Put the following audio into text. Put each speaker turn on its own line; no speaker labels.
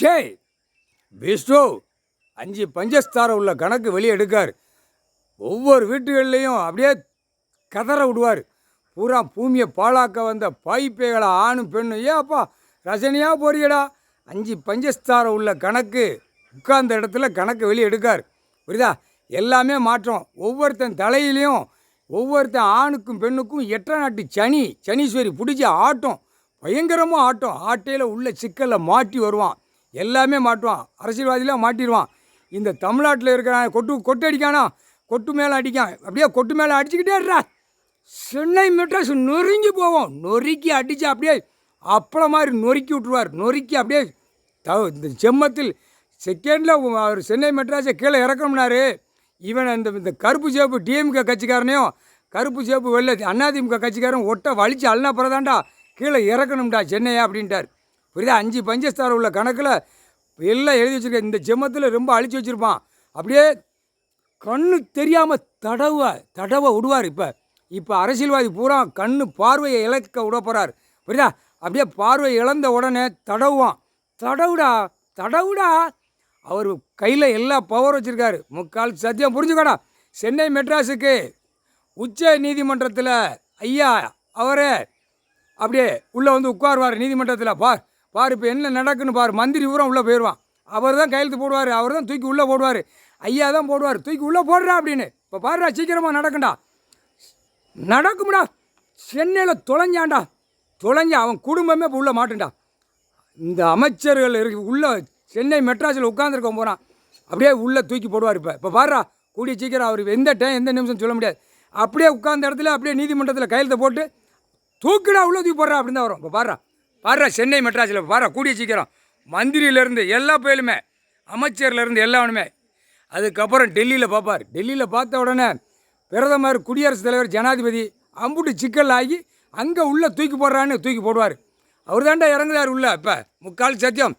ஷே விஷ்ணு 5 பஞ்சஸ்தாரம் உள்ள கணக்கு வெளியே எடுக்கார். ஒவ்வொரு வீட்டுகள்லையும் அப்படியே கதற விடுவார். பூரா பூமியை பாழாக்க வந்த பாய்ப்பைகளை ஆணும் பெண்ணும். ஏன் அப்பா ரசனையாக போறியடா? 5 பஞ்சஸ்தாரம் உள்ள கணக்கு உட்கார்ந்த இடத்துல கணக்கு வெளியே எடுக்கார். புரியுதா? எல்லாமே மாற்றம். ஒவ்வொருத்தன் தலையிலையும் ஒவ்வொருத்தன் ஆணுக்கும் பெண்ணுக்கும் 8 நாட்டு சனீஸ்வரி பிடிச்சி ஆட்டம், பயங்கரமாக ஆட்டம். ஆட்டையில் உள்ள சிக்கலில் மாட்டி வருவான். எல்லாமே மாட்டுவான். அரசியல்வாதிலாம் மாட்டிடுவான். இந்த தமிழ்நாட்டில் இருக்கிறான் கொட்டு அடிக்கானா, கொட்டு மேலே அடிக்கான். அப்படியே கொட்டு மேலே அடிச்சுக்கிட்டே இருறா. சென்னை மெட்ராஸ் நொறுங்கி போவோம். நொறுக்கி அடித்து அப்படியே அப்பளம் மாதிரி நொறுக்கி விட்ருவார். நொறுக்கி அப்படியே இந்த செம்மத்தில் செகண்டில் அவர் சென்னை மெட்ராஸை கீழே இறக்கணும்னாரு. இவன் இந்த கருப்பு சேப்பு டிஎம்கே கட்சிக்காரனையும் கருப்பு சேப்பு வெள்ளை அதிமுக கட்சிக்காரன் ஒட்டை வலிச்சு அல்னா பிறதாண்டா கீழே இறக்கணும்டா சென்னையா அப்படின்ட்டார். புரியுதா? 5 பஞ்சஸ்தாரம் உள்ள கணக்கில் எல்லாம் எழுதி வச்சுருக்க. இந்த செம்மத்தில் ரொம்ப அழிச்சு வச்சுருப்பான். அப்படியே கண்ணு தெரியாமல் தடவை விடுவார். இப்போ அரசியல்வாதி பூரா கண்ணு பார்வையை இழக்க விட போகிறார். புரியுதா? அப்படியே பார்வை இழந்த உடனே தடவுவான். தடவுடா. அவர் கையில் எல்லா பவர் வச்சுருக்காரு. முக்கால் சத்தியம் புரிஞ்சுக்கடா. சென்னை மெட்ராஸுக்கு உச்ச நீதிமன்றத்தில் ஐயா அவரே அப்படியே உள்ளே வந்து உட்காருவார் நீதிமன்றத்தில். பார் இப்போ என்ன நடக்குன்னு பார். மந்திரி பூரா உள்ளே போயிடுவான். அவர் தான் கையெழுத்து போடுவார். அவர் தான் தூக்கி உள்ளே போடுவார். ஐயா தான் போடுவார். தூக்கி உள்ளே போடுறா அப்படின்னு. இப்போ பாருடா, சீக்கிரமாக நடக்கும்டா. சென்னையில் தொலைஞ்சான். அவன் குடும்பமே இப்போ உள்ளே மாட்டுண்டா. இந்த அமைச்சர்கள் உள்ள சென்னை மெட்ராஸில் உட்காந்துருக்க போகிறான். அப்படியே உள்ளே தூக்கி போடுவார். இப்போ பாருடா, கூடிய சீக்கிரம் அவர் எந்த நிமிஷம் சொல்ல முடியாது. அப்படியே உட்கார்ந்த இடத்துல அப்படியே நீதிமன்றத்தில் கையெழுத்தை போட்டு தூக்கிடா உள்ளே தூக்கி போடுறா அப்படின்னு தான் வரும். இப்போ பாருடா சென்னை மெட்ராஸில் கூடிய சீக்கிரம் மந்திரியிலேருந்து எல்லா பேருமே அமைச்சர்லேருந்து எல்லாருமே. அதுக்கப்புறம் டெல்லியில் பார்ப்பார். டெல்லியில் பார்த்த உடனே பிரதமர், குடியரசுத் தலைவர், ஜனாதிபதி அம்புட்டு சிக்கல் ஆகி அங்கே உள்ளே தூக்கி போடுறான்னு தூக்கி போடுவார். அவர் தாண்டா இறங்குறார் உள்ள. இப்போ முக்கால் சத்தியம்